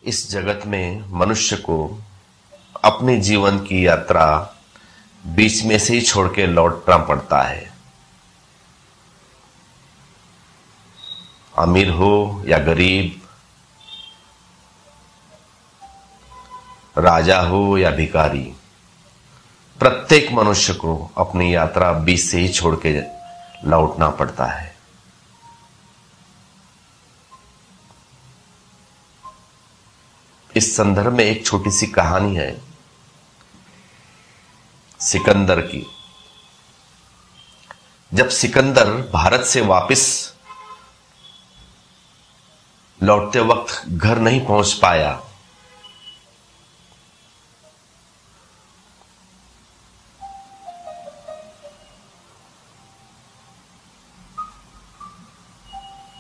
इस जगत में मनुष्य को अपने जीवन की यात्रा बीच में से ही छोड़ के लौटना पड़ता है। अमीर हो या गरीब, राजा हो या भिखारी, प्रत्येक मनुष्य को अपनी यात्रा बीच से ही छोड़ के लौटना पड़ता है। इस संदर्भ में एक छोटी सी कहानी है सिकंदर की। जब सिकंदर भारत से वापस लौटते वक्त घर नहीं पहुंच पाया,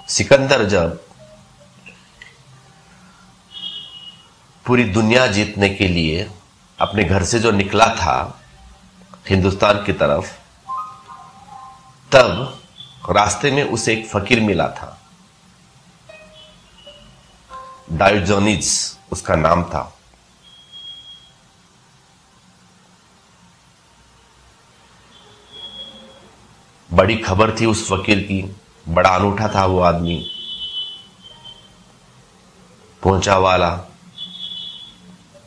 सिकंदर जब पूरी दुनिया जीतने के लिए अपने घर से जो निकला था हिंदुस्तान की तरफ, तब रास्ते में उसे एक फकीर मिला था। डायोजनीज उसका नाम था। बड़ी खबर थी उस फकीर की, बड़ा अनूठा था वो आदमी, पहुंचा वाला,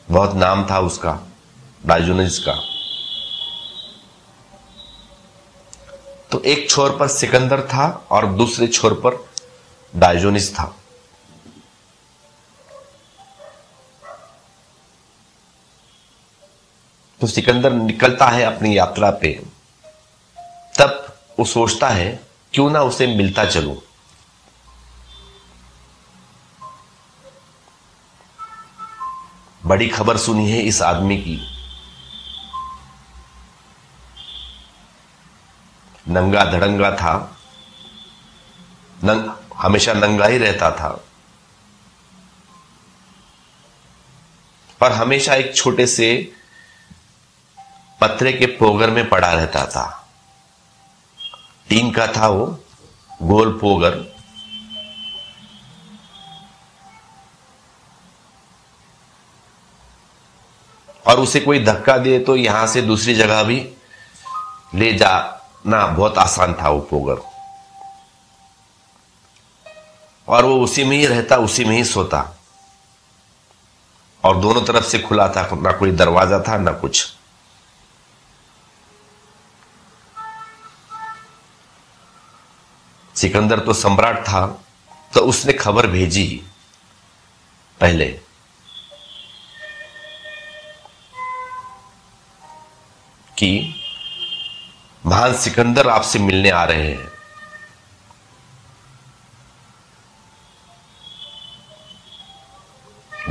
बहुत नाम था उसका, डायोजनीज का। तो एक छोर पर सिकंदर था और दूसरे छोर पर डायोजनीज था। तो सिकंदर निकलता है अपनी यात्रा पे, तब वो सोचता है क्यों ना उसे मिलता चलूं। बड़ी खबर सुनी है इस आदमी की, नंगा धड़ंगा था, हमेशा नंगा ही रहता था और हमेशा एक छोटे से पत्रे के पोगर में पड़ा रहता था। टीन का था वो गोल पोगर। और उसे कोई धक्का दे तो यहां से दूसरी जगह भी ले जाना बहुत आसान था वो पोगर। और वो उसी में ही रहता, उसी में ही सोता, और दोनों तरफ से खुला था, ना कोई दरवाजा था ना कुछ। सिकंदर तो सम्राट था, तो उसने खबर भेजी पहले कि महान सिकंदर आपसे मिलने आ रहे हैं।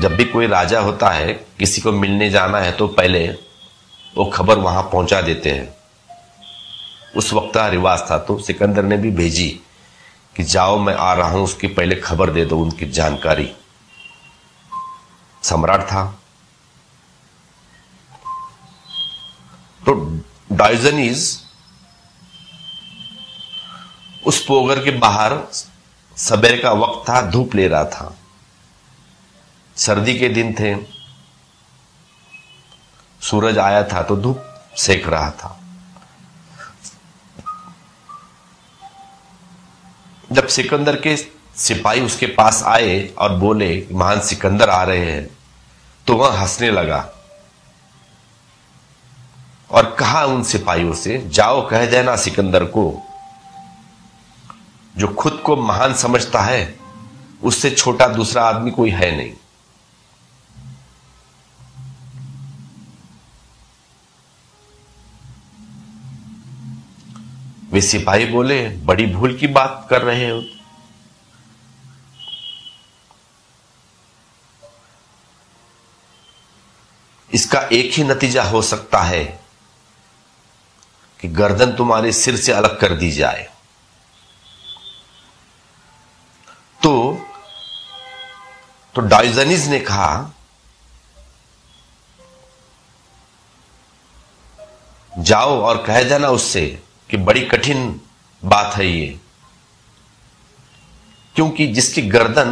जब भी कोई राजा होता है, किसी को मिलने जाना है, तो पहले वो खबर वहां पहुंचा देते हैं। उस वक्त का रिवाज था, तो सिकंदर ने भी भेजी कि जाओ मैं आ रहा हूं, उसकी पहले खबर दे दो, उनकी जानकारी। सम्राट था। तो डायोजनीज उस पोगर के बाहर, सवेरे का वक्त था, धूप ले रहा था, सर्दी के दिन थे, सूरज आया था तो धूप सेक रहा था। जब सिकंदर के सिपाही उसके पास आए और बोले महान सिकंदर आ रहे हैं, तो वह हंसने लगा और कहा उन सिपाहियों से, जाओ कह देना सिकंदर को, जो खुद को महान समझता है उससे छोटा दूसरा आदमी कोई है नहीं। वे सिपाही बोले, बड़ी भूल की बात कर रहे हो। इसका एक ही नतीजा हो सकता है कि गर्दन तुम्हारे सिर से अलग कर दी जाए। तो डायोजनीज ने कहा, जाओ और कह देना उससे कि बड़ी कठिन बात है ये, क्योंकि जिसकी गर्दन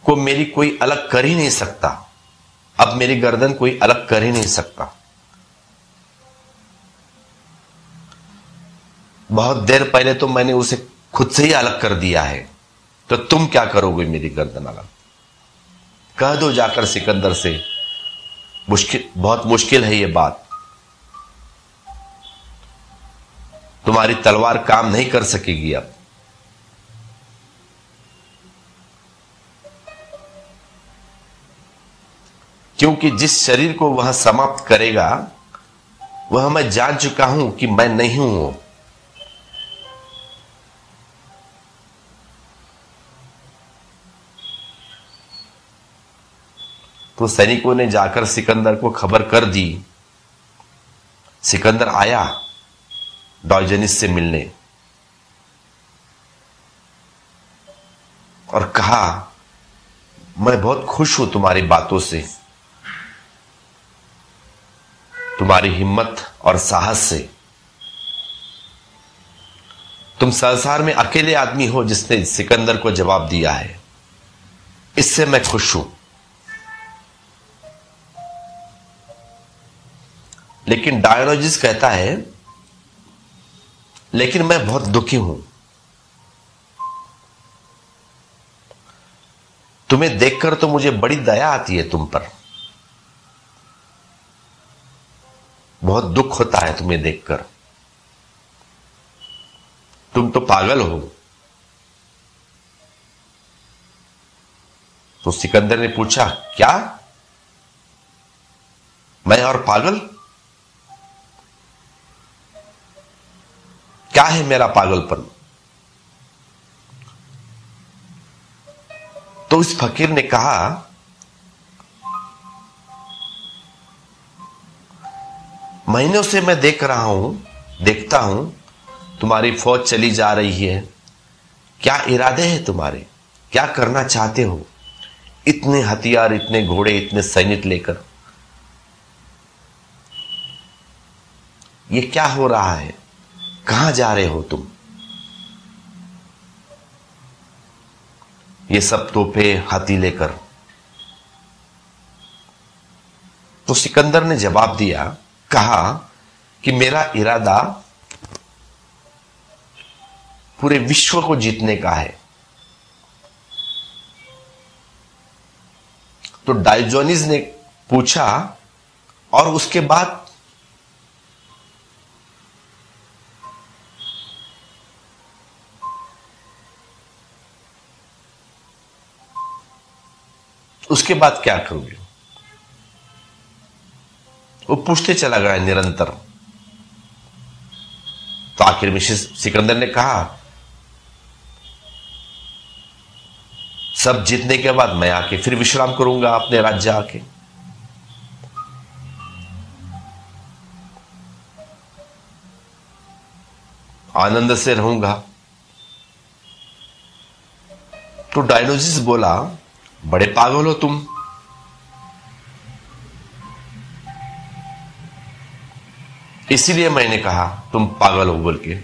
को मेरी कोई अलग कर ही नहीं सकता। अब मेरी गर्दन कोई अलग कर ही नहीं सकता। बहुत देर पहले तो मैंने उसे खुद से ही अलग कर दिया है, तो तुम क्या करोगे मेरी गर्दन अलग? कह दो जाकर सिकंदर से, बहुत मुश्किल है ये बात। तुम्हारी तलवार काम नहीं कर सकेगी अब। क्योंकि जिस शरीर को वह समाप्त करेगा वह मैं जान चुका हूं कि मैं नहीं हूं। तो सैनिकों ने जाकर सिकंदर को खबर कर दी। सिकंदर आया डायोजनीस से मिलने और कहा, मैं बहुत खुश हूं तुम्हारी बातों से, तुम्हारी हिम्मत और साहस से। तुम संसार में अकेले आदमी हो जिसने सिकंदर को जवाब दिया है, इससे मैं खुश हूं। लेकिन डायोजनीस कहता है, लेकिन मैं बहुत दुखी हूं। तुम्हें देखकर तो मुझे बड़ी दया आती है तुम पर, बहुत दुख होता है तुम्हें देखकर। तुम तो पागल हो। तो सिकंदर ने पूछा, क्या मैं और पागल? क्या है मेरा पागलपन? तो उस फकीर ने कहा, महीनों से मैं देखता हूं तुम्हारी फौज चली जा रही है। क्या इरादे हैं तुम्हारे? क्या करना चाहते हो? इतने हथियार, इतने घोड़े, इतने सैनिक लेकर ये क्या हो रहा है? कहां जा रहे हो तुम? ये सब तोपे, हाथी लेकर। तो सिकंदर ने जवाब दिया, कहा कि मेरा इरादा पूरे विश्व को जीतने का है। तो डायोजनीस ने पूछा, और उसके बाद? उसके बाद क्या करोगे? वो पूछते चला गया निरंतर। तो आखिर में सिकंदर ने कहा, सब जीतने के बाद मैं आके फिर विश्राम करूंगा अपने राज्य आके। आनंद से रहूंगा। तो डायोजनीस बोला, बड़े पागल हो तुम। इसीलिए मैंने कहा तुम पागल हो बोल के।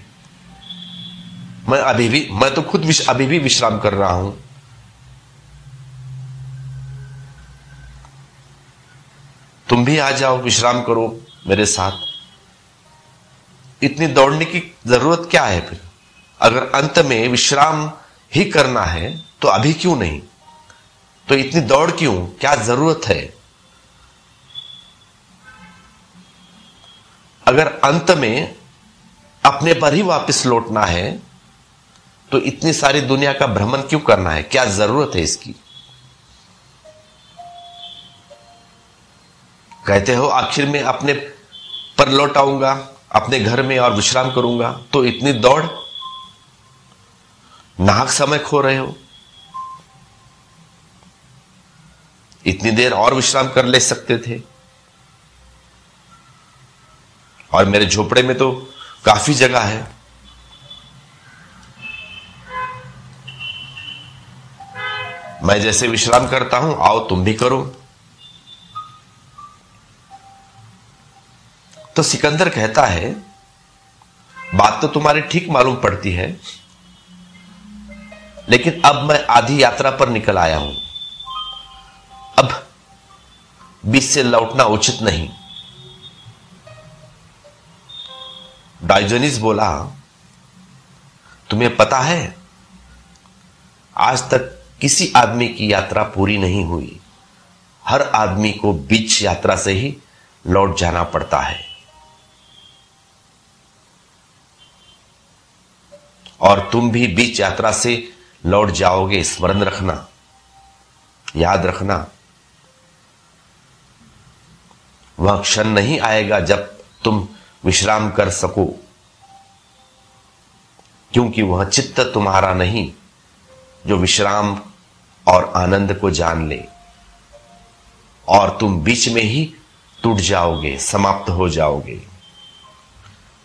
मैं तो खुद अभी भी विश्राम कर रहा हूं। तुम भी आ जाओ, विश्राम करो मेरे साथ। इतनी दौड़ने की जरूरत क्या है फिर? अगर अंत में विश्राम ही करना है तो अभी क्यों नहीं? तो इतनी दौड़ क्यों? क्या जरूरत है? अगर अंत में अपने पर ही वापस लौटना है तो इतनी सारी दुनिया का भ्रमण क्यों करना है? क्या जरूरत है इसकी? कहते हो आखिर में अपने पर लौट आऊंगा, अपने घर में और विश्राम करूंगा। तो इतनी दौड़, नाहक समय खो रहे हो। इतनी देर और विश्राम कर ले सकते थे। और मेरे झोपड़े में तो काफी जगह है। मैं जैसे विश्राम करता हूं, आओ तुम भी करो। तो सिकंदर कहता है, बात तो तुम्हारी ठीक मालूम पड़ती है, लेकिन अब मैं आधी यात्रा पर निकल आया हूं। बीच से लौटना उचित नहीं। डायोजनीस बोला, तुम्हें पता है आज तक किसी आदमी की यात्रा पूरी नहीं हुई, हर आदमी को बीच यात्रा से ही लौट जाना पड़ता है। और तुम भी बीच यात्रा से लौट जाओगे, स्मरण रखना, याद रखना। वह क्षण नहीं आएगा जब तुम विश्राम कर सको, क्योंकि वह चित्त तुम्हारा नहीं जो विश्राम और आनंद को जान ले, और तुम बीच में ही टूट जाओगे, समाप्त हो जाओगे।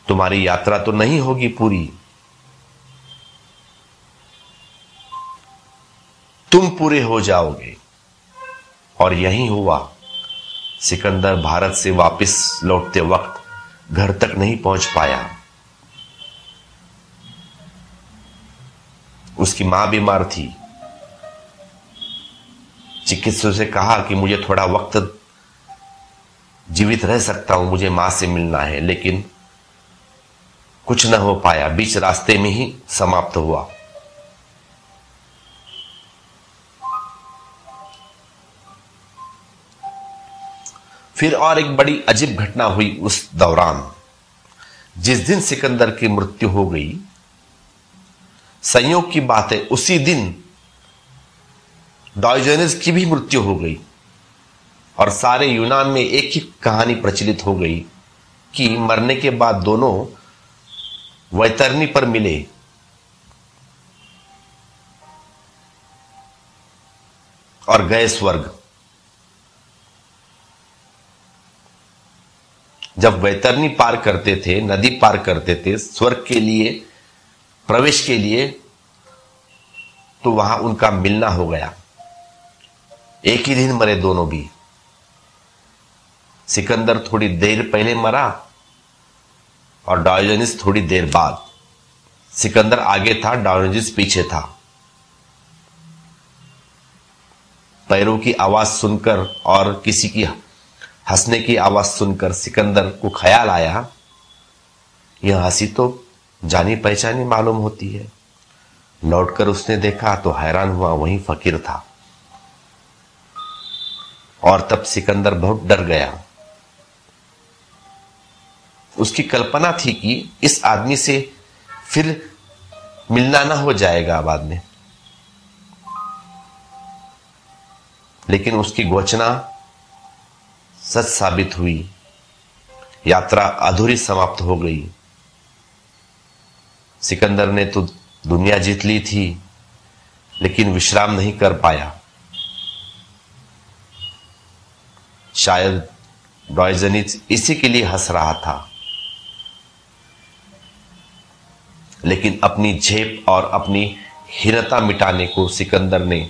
तुम्हारी यात्रा तो नहीं होगी पूरी, तुम पूरे हो जाओगे। और यही हुआ। सिकंदर भारत से वापस लौटते वक्त घर तक नहीं पहुंच पाया। उसकी मां बीमार थी। चिकित्सक से कहा कि मुझे थोड़ा वक्त जीवित रह सकता हूं, मुझे मां से मिलना है, लेकिन कुछ न हो पाया, बीच रास्ते में ही समाप्त हुआ। फिर और एक बड़ी अजीब घटना हुई उस दौरान। जिस दिन सिकंदर की मृत्यु हो गई, संयोग की बात है उसी दिन डायोजनीस की भी मृत्यु हो गई। और सारे यूनान में एक ही कहानी प्रचलित हो गई कि मरने के बाद दोनों वैतरणी पर मिले और गए स्वर्ग। जब वैतरणी पार करते थे, नदी पार करते थे स्वर्ग के लिए, प्रवेश के लिए, तो वहां उनका मिलना हो गया। एक ही दिन मरे दोनों भी। सिकंदर थोड़ी देर पहले मरा और डायोजनीस थोड़ी देर बाद। सिकंदर आगे था, डायोजनीस पीछे था। पैरों की आवाज सुनकर और किसी की हंसने की आवाज सुनकर सिकंदर को ख्याल आया, यह हंसी तो जानी पहचानी मालूम होती है। लौटकर उसने देखा तो हैरान हुआ, वहीं फकीर था। और तब सिकंदर बहुत डर गया। उसकी कल्पना थी कि इस आदमी से फिर मिलना ना हो जाएगा बाद में, लेकिन उसकी घोषणा सच साबित हुई। यात्रा अधूरी समाप्त हो गई। सिकंदर ने तो दुनिया जीत ली थी, लेकिन विश्राम नहीं कर पाया। शायद डायोजनीस इसी के लिए हंस रहा था, लेकिन अपनी झेप और अपनी हीनता मिटाने को सिकंदर ने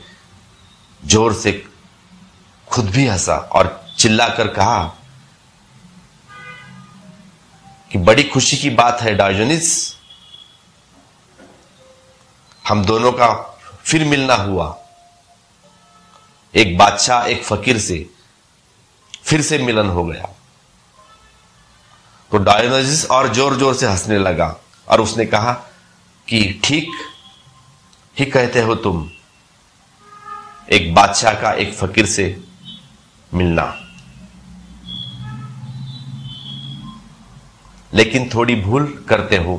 जोर से खुद भी हंसा और चिल्लाकर कहा कि बड़ी खुशी की बात है डायोजनीस, हम दोनों का फिर मिलना हुआ। एक बादशाह एक फकीर से फिर से मिलन हो गया। तो डायोजनीस और जोर जोर से हंसने लगा और उसने कहा कि ठीक ही कहते हो तुम, एक बादशाह का एक फकीर से मिलना। लेकिन थोड़ी भूल करते हो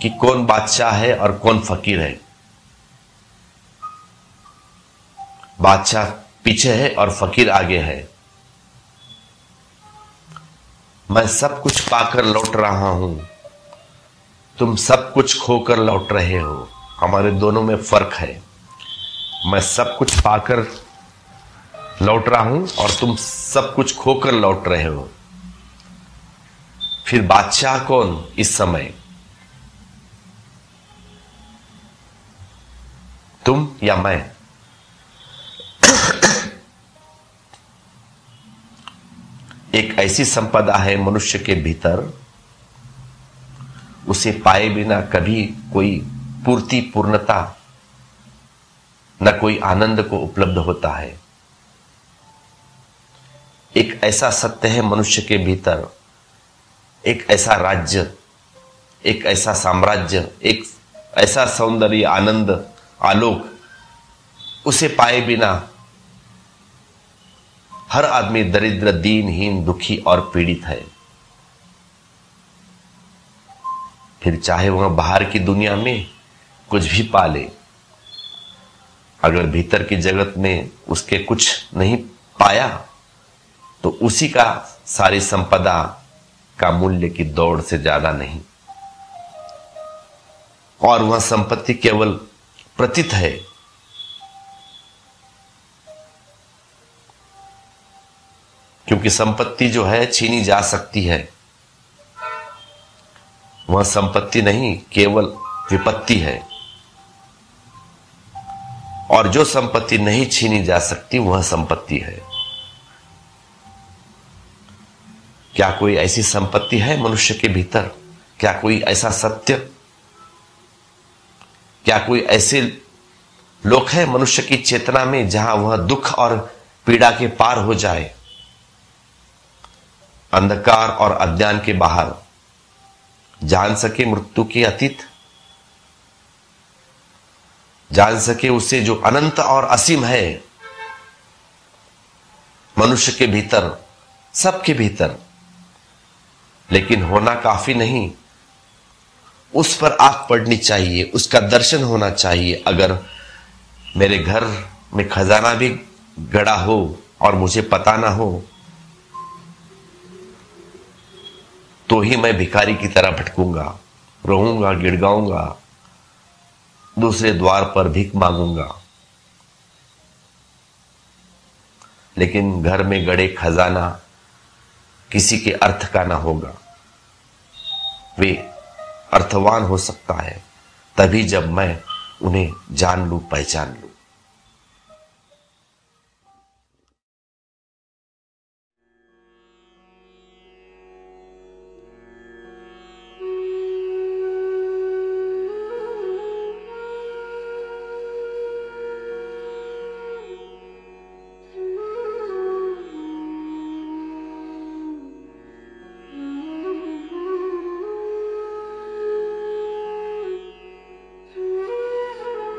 कि कौन बादशाह है और कौन फकीर है। बादशाह पीछे है और फकीर आगे है। मैं सब कुछ पाकर लौट रहा हूं, तुम सब कुछ खोकर लौट रहे हो। हमारे दोनों में फर्क है। मैं सब कुछ पाकर लौट रहा हूं और तुम सब कुछ खोकर लौट रहे हो। फिर बादशाह कौन इस समय, तुम या मैं? एक ऐसी संपदा है मनुष्य के भीतर, उसे पाए बिना कभी कोई पूर्णता न कोई आनंद को उपलब्ध होता है। एक ऐसा सत्य है मनुष्य के भीतर, एक ऐसा राज्य, एक ऐसा साम्राज्य, एक ऐसा सौंदर्य, आनंद, आलोक, उसे पाए बिना हर आदमी दरिद्र, दीनहीन, दुखी और पीड़ित है। फिर चाहे वह बाहर की दुनिया में कुछ भी पाले, अगर भीतर की जगत में उसके कुछ नहीं पाया तो उसी का सारी संपदा का मूल्य की दौड़ से ज्यादा नहीं, और वह संपत्ति केवल प्रतीत है। क्योंकि संपत्ति जो है छीनी जा सकती है, वह संपत्ति नहीं, केवल विपत्ति है। और जो संपत्ति नहीं छीनी जा सकती वह संपत्ति है। क्या कोई ऐसी संपत्ति है मनुष्य के भीतर? क्या कोई ऐसा सत्य, क्या कोई ऐसे लोग हैं मनुष्य की चेतना में जहां वह दुख और पीड़ा के पार हो जाए, अंधकार और अज्ञान के बाहर जान सके मृत्यु के अतीत, जान सके उसे जो अनंत और असीम है मनुष्य के भीतर, सबके भीतर। लेकिन होना काफी नहीं, उस पर आंख पड़नी चाहिए, उसका दर्शन होना चाहिए। अगर मेरे घर में खजाना भी गड़ा हो और मुझे पता ना हो तो ही मैं भिखारी की तरह भटकूंगा, रहूंगा, गिड़गाऊंगा, दूसरे द्वार पर भीख मांगूंगा। लेकिन घर में गड़े खजाना किसी के अर्थ का ना होगा, वे अर्थवान हो सकता है तभी जब मैं उन्हें जान लूं, पहचान लूं।